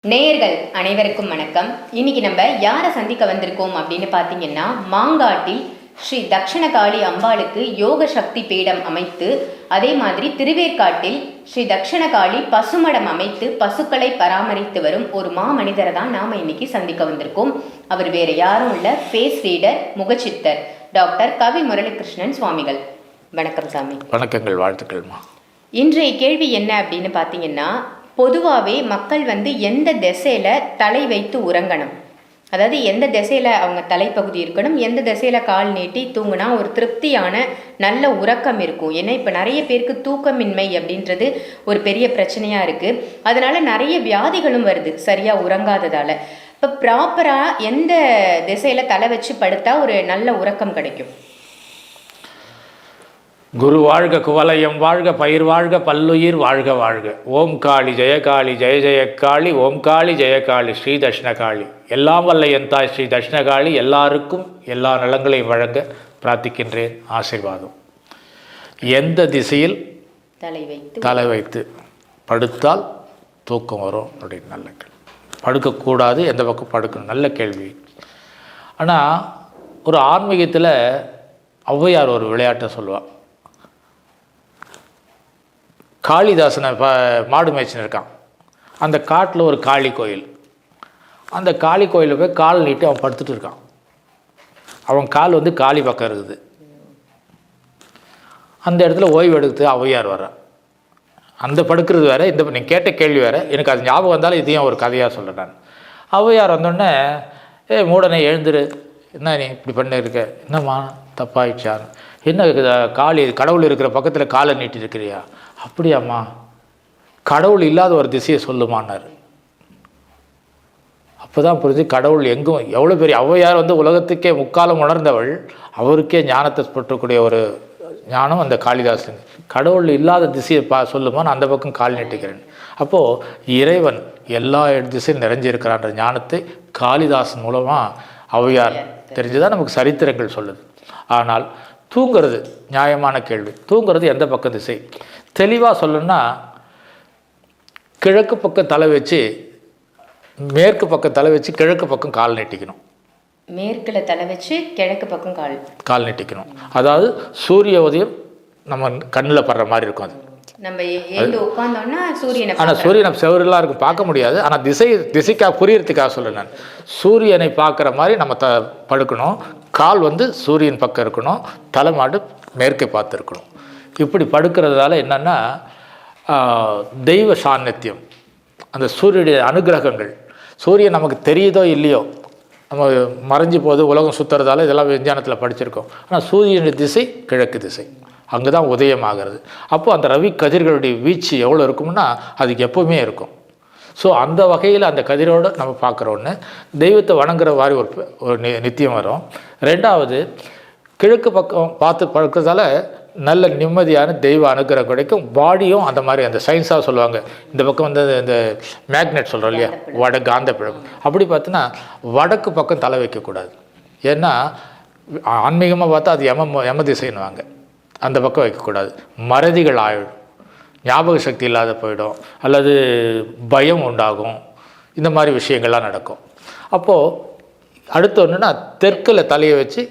நேயர்கள் அனைவருக்கும் வணக்கம். இன்னைக்கு நம்ம யாரை சந்திக்க வந்திருக்கோம் அப்படின்னு பார்த்தீங்கன்னா, மாங்காட்டில் ஸ்ரீ தட்சிணகாளி அம்பாளுக்கு யோக சக்தி பீடம் அமைத்து, அதே மாதிரி திருவேற்காட்டில் ஸ்ரீ தட்சிணகாளி பசுமடம் அமைத்து பசுக்களை பராமரித்து வரும் ஒரு மாமனிதரை தான் நாம் இன்னைக்கு சந்திக்க வந்திருக்கோம். அவர் வேற யாரும் இல்லை, ஃபேஸ் ரீடர், முகச்சித்தர் டாக்டர் கவி முரளிகிருஷ்ணன் சுவாமிகள். வணக்கம் சாமி. வணக்கங்கள், வாழ்த்துக்கள்மா. இன்றைய கேள்வி என்ன அப்படின்னு பார்த்தீங்கன்னா, பொதுவாகவே மக்கள் எந்த திசையில் தலை வைத்து உறங்கணும், அதாவது எந்த திசையில் அவங்க தலைப்பகுதி இருக்கணும், எந்த திசையில் கால் நீட்டி தூங்கினா ஒரு திருப்தியான நல்ல உறக்கம் இருக்கும். ஏன்னா இப்போ நிறைய பேருக்கு தூக்கமின்மை அப்படின்றது ஒரு பெரிய பிரச்சனையாக இருக்குது. அதனால் நிறைய வியாதிகளும் வருது சரியாக உறங்காததால். இப்போ ப்ராப்பராக எந்த திசையில் தலை வச்சு படுத்தா ஒரு நல்ல உறக்கம் கிடைக்கும்? குரு வாழ்க, குவலயம் வாழ்க, பயிர் வாழ்க, பல்லுயிர் வாழ்க வாழ்க. ஓம் காளி ஜெயகாளி, ஜெய ஜெயக்காளி, ஓம் காளி ஜெயகாளி, ஸ்ரீ தட்சிணகாளி. எல்லாம் வல்ல என் தாய் ஸ்ரீ தட்சிணகாளி எல்லாருக்கும் எல்லா நலங்களையும் வழங்க பிரார்த்திக்கின்றேன். ஆசீர்வாதம். எந்த திசையில் தலை வைத்து படுத்தால் தூக்கம் வரும் அப்படின்னு நல்ல கேள்வி. படுக்கக்கூடாது, எந்த பக்கம் படுக்கணும், நல்ல கேள்வி. ஆனால் ஒரு ஆன்மீகத்தில் ஔவையார் ஒரு விளையாட்டை சொல்லுவாள். காளிதாசனை மாடு மேய்ச்சின்னு இருக்கான். அந்த காட்டில் ஒரு காளி கோயில். அந்த காளி கோயிலில் போய் கால் நீட்டி அவன் படுத்துட்டு இருக்கான். அவன் கால் காளி பக்கம் இருக்குது. அந்த இடத்துல ஓய்வு எடுத்து ஔவையார் வர்றான். அந்த படுக்கிறது வேறு, இந்த நீங்கள் கேட்ட கேள்வி வேறு. எனக்கு அது ஞாபகம் வந்தாலும் இதையும் ஒரு கதையாக சொல்கிறேன் நான். ஔவையார் வந்தோடனே, மூடனை எழுந்துரு, என்ன நீ இப்படி பண்ண இருக்க, என்னம்மா தப்பாயிடுச்சா, என்ன காளி கடவுள் இருக்கிற பக்கத்தில் காலை நீட்டி இருக்கிறியா? அப்படியாம்மா, கடவுள் இல்லாத ஒரு திசையை சொல்லுமான்னார். அப்போ தான் புரிஞ்சு கடவுள் எங்கும் எவ்வளோ பெரிய. ஔவையார் உலகத்துக்கே முக்காலம் உணர்ந்தவள், அவருக்கே ஞானத்தை பெற்றக்கூடிய ஒரு ஞானம் அந்த காளிதாசன். கடவுள் இல்லாத திசையை சொல்லுமா, நான் அந்த பக்கம் கால் நீட்டுக்கிறேன். அப்போது இறைவன் எல்லா திசையும் நிறைஞ்சிருக்கிறான்ற ஞானத்தை காளிதாசன் மூலமாக ஔவையார் தெரிஞ்சுதான் நமக்கு சரித்திரங்கள் சொல்லுது. ஆனால் தூங்கிறது நியாயமான கேள்வி. தூங்கிறது எந்த பக்கம் திசை? தெளிவாக சொல்லணும்னா, கிழக்கு பக்கம் தலை வச்சு மேற்கு பக்கம் தலை வச்சு கிழக்கு பக்கம் கால் நீட்டிக்கணும். மேற்கில் தலை வச்சு கிழக்கு பக்கம் கால் நீட்டிக்கணும். அதாவது சூரிய உதயம் நம்ம கண்ணில் படுற மாதிரி இருக்கும். அது நம்ம உட்காந்தோம்னா சூரியனை, ஆனால் சூரியனை செவரெல்லாம் இருக்கும், பார்க்க முடியாது. ஆனால் திசைக்காக புரியறதுக்காக சொல்ல நான், சூரியனை பார்க்குற மாதிரி நம்ம படுக்கணும். கால் சூரியன் பக்கம் இருக்கணும், தலைமாடு மேற்கே பார்த்து இருக்கணும். இப்படி படுக்கிறதால என்னென்னா, தெய்வ சாநித்தியம், அந்த சூரியனுடைய அனுகிரகங்கள். சூரியன் நமக்கு தெரியுதோ இல்லையோ, நம்ம மறைஞ்சு போது உலகம் சுற்றுறதால இதெல்லாம் விஞ்ஞானத்தில் படிச்சிருக்கோம். ஆனால் சூரியனுடைய திசை கிழக்கு திசை, அங்கே தான் உதயமாகிறது. அப்போது அந்த ரவி கதிர்களுடைய வீச்சு எவ்வளோ இருக்கும்னா அதுக்கு எப்போவுமே இருக்கும். ஸோ அந்த வகையில் அந்த கதிரோடு நம்ம பார்க்குற ஒன்று, தெய்வத்தை வணங்குற மாதிரி ஒரு நித்தியம் வரும். ரெண்டாவது, கிழக்கு பக்கம் பார்த்து படுக்கிறதால நல்ல நிம்மதியான தெய்வ அனுகிரகம் கிடைக்கும். பாடியும் அந்த மாதிரி, அந்த சயின்ஸாக சொல்லுவாங்க, இந்த பக்கம் இந்த மேக்னெட் சொல்கிறோம் இல்லையா, காந்த பிழப்பு. அப்படி பார்த்தோன்னா வடக்கு பக்கம் தலை வைக்கக்கூடாது. ஏன்னா ஆன்மீகமாக பார்த்தா அது யம திசைன்னுவாங்க. அந்த பக்கம் வைக்கக்கூடாது. மறதிகள் ஆயிடும், ஞாபக சக்தி இல்லாத போயிடும், அல்லது பயம் உண்டாகும், இந்த மாதிரி விஷயங்கள்லாம் நடக்கும். அப்போது அடுத்து ஒன்றுனா, தெற்கில் தலையை வச்சு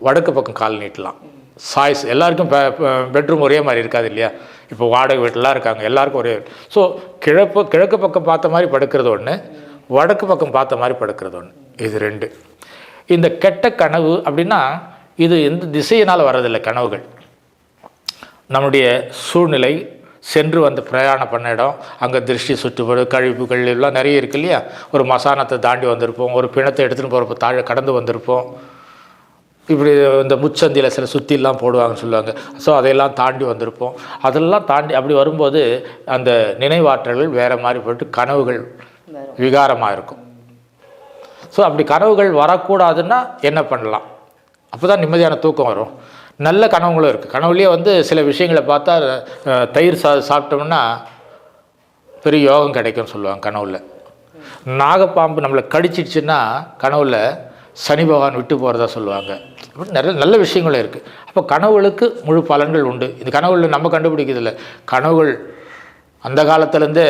வடக்கு பக்கம் கால் நீட்டலாம். சாய்ஸ் எல்லாருக்கும் பெட்ரூம் ஒரே மாதிரி இருக்காது இல்லையா. இப்போ வாடகை வீட்டிலாம் இருக்காங்க, எல்லாருக்கும் ஒரே. ஸோ கிழக்கு பக்கம் பார்த்த மாதிரி படுக்கிறது ஒன்று, வடக்கு பக்கம் பார்த்த மாதிரி படுக்கிறது ஒன்று. இது ரெண்டு. இந்த கெட்ட கனவு அப்படின்னா இது எந்த திசையினால் வர்றதில்லை. கனவுகள் நம்முடைய சூழ்நிலை, சென்று பிரயாணம் பண்ண இடம், அங்கே திருஷ்டி சுற்றுப்படு கழிவுகள் எல்லாம் நிறைய இருக்குது இல்லையா. ஒரு மசானத்தை தாண்டி வந்திருப்போம், ஒரு பிணத்தை எடுத்துகிட்டு போகிறப்ப கடந்து வந்திருப்போம். இப்படி இந்த முச்சந்தியில் சில சுற்றிலாம் போடுவாங்கன்னு சொல்லுவாங்க. ஸோ அதையெல்லாம் தாண்டி வந்திருப்போம். அதெல்லாம் தாண்டி அப்படி வரும்போது அந்த நினைவாற்றல்கள் வேறு மாதிரி போட்டு கனவுகள் விகாரமாக இருக்கும். ஸோ அப்படி கனவுகள் வரக்கூடாதுன்னா என்ன பண்ணலாம்? அப்போ தான் நிம்மதியான தூக்கம் வரும். நல்ல கனவுகளும் இருக்குது. கனவுலேயே சில விஷயங்களை பார்த்தா, தயிர் சாப்பிட்டோம்னா பெரிய யோகம் கிடைக்கும்னு சொல்லுவாங்க கனவுல. நாகப்பாம்பு நம்மளை கடிச்சிடுச்சுன்னா கனவுல சனி பகவான் விட்டு போகிறதா சொல்லுவாங்க. இப்படி நிறைய நல்ல விஷயங்களும் இருக்குது. அப்போ கனவுகளுக்கு முழு பலன்கள் உண்டு. இந்த கனவுகளில் நம்ம கண்டுபிடிக்கிறதில்ல, கனவுகள் அந்த காலத்துலேருந்தே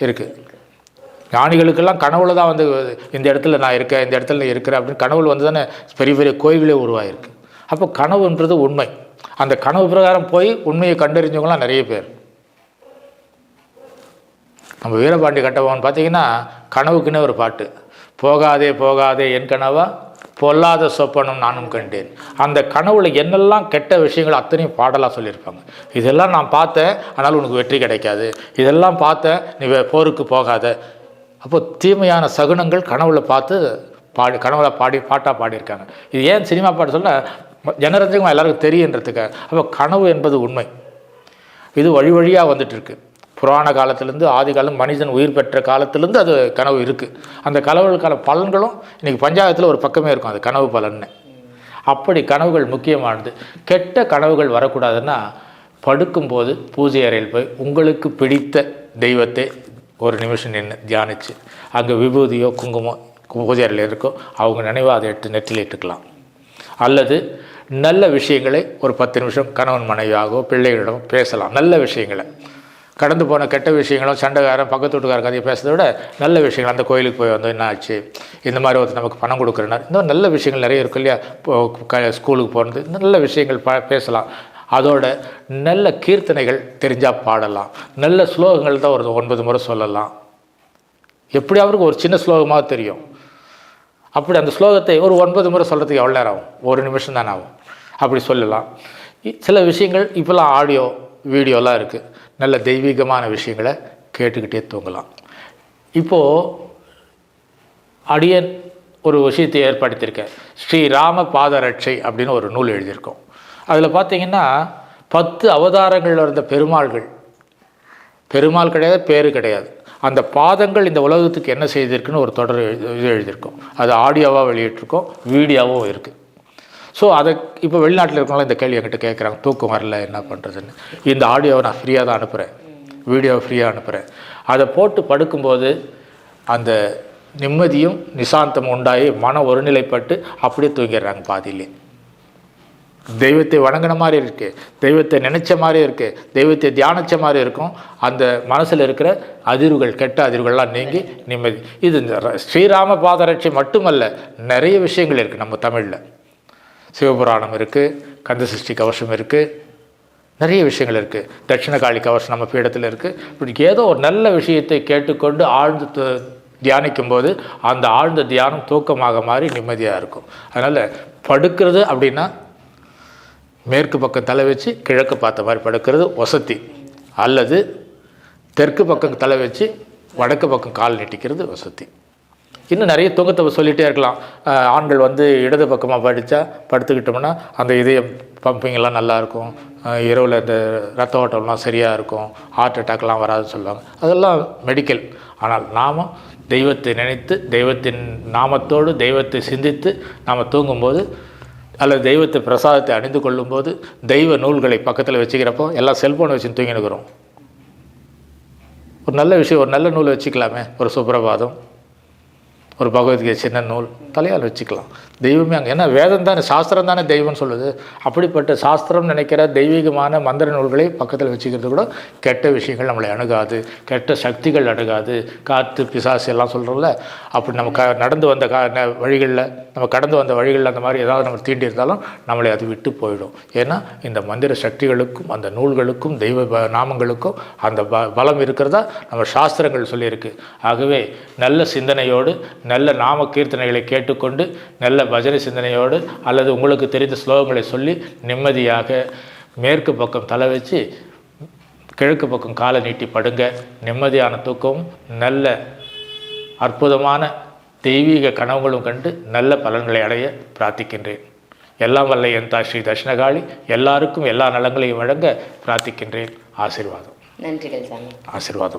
இருக்குது. ஞானிகளுக்கெல்லாம் கனவுல தான் வந்து இந்த இடத்துல நான் இருக்கேன், இந்த இடத்துல நான் இருக்கிறேன் அப்படின்னு கனவுல வந்து தானே பெரிய பெரிய கோயில்களே உருவாயிருக்கு. அப்போ கனவுன்றது உண்மை. அந்த கனவு பிரகாரம் போய் உண்மையை கண்டறிஞ்சவங்களாம் நிறைய பேர். நம்ம வீரபாண்டி கட்டபொம்மன் பார்த்தீங்கன்னா கனவுக்குன்னே ஒரு பாட்டு, போகாதே போகாதே என் கனவா பொல்லாத சொப்பனம் நானும் கண்டேன். அந்த கனவுல என்னெல்லாம் கெட்ட விஷயங்கள் அத்தனையும் பாடலாக சொல்லியிருப்பாங்க. இதெல்லாம் நான் பார்த்தேன், அதனால் உனக்கு வெற்றி கிடைக்காது, இதெல்லாம் பார்த்தேன், நீ போருக்கு போகாத. அப்போ தீமையான சகுனங்கள் கனவுல பார்த்து கனவுல பாட்டாக பாடியிருக்காங்க. இது ஏன் சினிமா பாட்டு சொல்ல ஜனரஞ்சகமாக எல்லாருக்கும் தெரியுன்றதுக்காக. அப்போ கனவு என்பது உண்மை. இது வழி வழியாக வந்துட்டு இருக்கு. புராண காலத்திலேருந்து ஆதி காலம் மனிதன் உயிர் பெற்ற காலத்திலேருந்து அது கனவு இருக்குது. அந்த கனவுகளுக்கான பலன்களும் இன்றைக்கி பஞ்சாயத்தில் ஒரு பக்கமே இருக்கும், அது கனவு பலன்னு. அப்படி கனவுகள் முக்கியமானது. கெட்ட கனவுகள் வரக்கூடாதுன்னா படுக்கும்போது பூஜை அறையில் போய் உங்களுக்கு பிடித்த தெய்வத்தை ஒரு நிமிஷம் நின்று தியானித்து, அங்கே விபூதியோ குங்குமோ பூஜை அறையில் இருக்கோ அவங்க நினைவாக அதை எடுத்து நெற்றில் இட்டுக்கலாம். அல்லது நல்ல விஷயங்களை ஒரு 10 நிமிஷம் கணவன் மனைவியாகவோ பிள்ளைகளிடம் பேசலாம். நல்ல விஷயங்களை, கடந்து போன கெட்ட விஷயங்களும் சண்டைக்காரன் பக்கத்து வீட்டுக்கார கதையை பேசுறதை விட நல்ல விஷயங்கள், அந்த கோயிலுக்கு போய் வந்து என்ன ஆச்சு, இந்த மாதிரி ஒருத்தர் நமக்கு பணம் கொடுக்குறனார், இந்த மாதிரி நல்ல விஷயங்கள் நிறைய இருக்கும் இல்லையா, ஸ்கூலுக்கு போகிறது, இந்த நல்ல விஷயங்கள் பேசலாம். அதோட நல்ல கீர்த்தனைகள் தெரிஞ்சால் பாடலாம். நல்ல ஸ்லோகங்கள் தான் ஒரு 9 முறை சொல்லலாம். எப்படி அவருக்கு ஒரு சின்ன ஸ்லோகமாக தெரியும். அப்படி அந்த ஸ்லோகத்தை ஒரு 9 முறை சொல்கிறதுக்கு எவ்வளோ நேரம் ஆகும்? 1 நிமிஷம் தானே ஆகும். அப்படி சொல்லலாம். சில விஷயங்கள் இப்போல்லாம் ஆடியோ வீடியோலாம் இருக்குது. நல்ல தெய்வீகமான விஷயங்களை கேட்டுக்கிட்டே தூங்கலாம். இப்போது அடியன் ஒரு விஷயத்தை ஏற்படுத்தியிருக்கேன். ஸ்ரீராம பாதரட்சை அப்படின்னு ஒரு நூல் எழுதியிருக்கோம். அதில் பார்த்தீங்கன்னா 10 அவதாரங்களில் இருந்த பெருமாள் கிடையாது, பேரு கிடையாது. அந்த பாதங்கள் இந்த உலகத்துக்கு என்ன செய்திருக்குன்னு ஒரு தொடர் இது எழுதியிருக்கோம். அது ஆடியோவாக வெளியிட்டிருக்கோம், வீடியோவும் இருக்குது. ஸோ அதை இப்போ வெளிநாட்டில் இருக்கவங்களாம் இந்த கேள்வி என்கிட்ட கேட்குறாங்க, தூக்கம் வரல என்ன பண்ணுறதுன்னு. இந்த ஆடியோவை நான் ஃப்ரீயாக தான் அனுப்புகிறேன், வீடியோவை ஃப்ரீயாக அனுப்புகிறேன். அதை போட்டு படுக்கும்போது அந்த நிம்மதியும் நிசாந்தமும் உண்டாகி மன ஒருநிலைப்பட்டு அப்படியே தூங்கிடுறாங்க பாதியிலே. தெய்வத்தை வணங்கின மாதிரி இருக்குது, தெய்வத்தை நினைச்ச மாதிரி இருக்குது, தெய்வத்தை தியானித்த மாதிரி இருக்கும். அந்த மனசில் இருக்கிற அதிர்வுகள், கெட்ட அதிர்வுகள்லாம் நீங்கி நிம்மதி. இது ஸ்ரீராம பாதரட்சை மட்டுமல்ல, நிறைய விஷயங்கள் இருக்குது. நம்ம தமிழில் சிவபுராணம் இருக்குது, கந்தசஷ்டி கவசம் இருக்குது, நிறைய விஷயங்கள் இருக்குது. தட்சிணகாளி கவசம் நம்ம பீடத்தில் இருக்குது. இப்படி ஏதோ ஒரு நல்ல விஷயத்தை கேட்டுக்கொண்டு ஆழ்ந்து தியானிக்கும்போது அந்த ஆழ்ந்த தியானம் தூக்கமாக மாறி நிம்மதியாக இருக்கும். அதனால் படுக்கிறது அப்படின்னா மேற்கு பக்கம் தலை வச்சு கிழக்கு பார்த்த மாதிரி படுக்கிறது வசதி, அல்லது தெற்கு பக்கம் தலை வச்சு வடக்கு பக்கம் கால் நீட்டிக்கிறது வசதி. இன்னும் நிறைய தூக்கத்தை சொல்லிகிட்டே இருக்கலாம். ஆண்கள் வந்து இடது பக்கமாக படுத்துக்கிட்டோம்னா அந்த இதயம் பம்பிங்கெல்லாம் நல்லாயிருக்கும், இரவில் இந்த ரத்த ஓட்டம்லாம் சரியாக இருக்கும், ஹார்ட் அட்டாக்லாம் வராதுன்னு சொல்லுவாங்க. அதெல்லாம் மெடிக்கல். ஆனால் நாம் தெய்வத்தை நினைத்து தெய்வத்தின் நாமத்தோடு தெய்வத்தை சிந்தித்து நாம் தூங்கும்போது, அல்லது தெய்வத்தை பிரசாதத்தை அணிந்து கொள்ளும்போது, தெய்வ நூல்களை பக்கத்தில் வச்சுக்கிறப்போ எல்லாம் செல்ஃபோனை வச்சு தூங்கினுக்கிறோம். ஒரு நல்ல விஷயம், ஒரு நல்ல நூல் வச்சுக்கலாமே, ஒரு சுப்ரபாதம், ஒரு பகவத்கீதை சின்ன நூல் தலையால் வச்சுக்கலாம். தெய்வமே அங்கே, ஏன்னா வேதம் தானே, சாஸ்திரம் தானே தெய்வம்னு சொல்லுது. அப்படிப்பட்ட சாஸ்திரம் நினைக்கிற தெய்வீகமான மந்திர நூல்களை பக்கத்தில் வச்சுக்கிறது கூட கெட்ட விஷயங்கள் நம்மளை அணுகாது, கெட்ட சக்திகள் அணுகாது. காற்று பிசாசு எல்லாம் சொல்கிறோம்ல, அப்படி நம்ம நடந்து வந்த வழிகளில், நம்ம கடந்து வந்த வழிகளில் அந்த மாதிரி ஏதாவது நம்ம தீண்டி இருந்தாலும் நம்மளை அது விட்டு போயிடும். ஏன்னா இந்த மந்திர சக்திகளுக்கும் அந்த நூல்களுக்கும் தெய்வ நாமங்களுக்கும் அந்த பலம் இருக்கிறதா நம்ம சாஸ்திரங்கள் சொல்லியிருக்கு. ஆகவே நல்ல சிந்தனையோடு நல்ல நாம கீர்த்தனைகளை கேட்டுக்கொண்டு நல்ல பஜனை சிந்தனையோடு அல்லது உங்களுக்கு தெரிந்த ஸ்லோகங்களை சொல்லி நிம்மதியாக மேற்கு பக்கம் தலை வச்சு கிழக்கு பக்கம் காலை நீட்டி படுங்க. நிம்மதியான தூக்கமும் நல்ல அற்புதமான தெய்வீக கனவுகளும் கண்டு நல்ல பலன்களை அடைய பிரார்த்திக்கின்றேன். எல்லாம் வல்ல என் தாய் ஸ்ரீ தட்சிணகாளி எல்லாருக்கும் எல்லா நலங்களையும் வழங்க பிரார்த்திக்கின்றேன். ஆசீர்வாதம். நன்றிகள் சாமி. ஆசீர்வாதம்.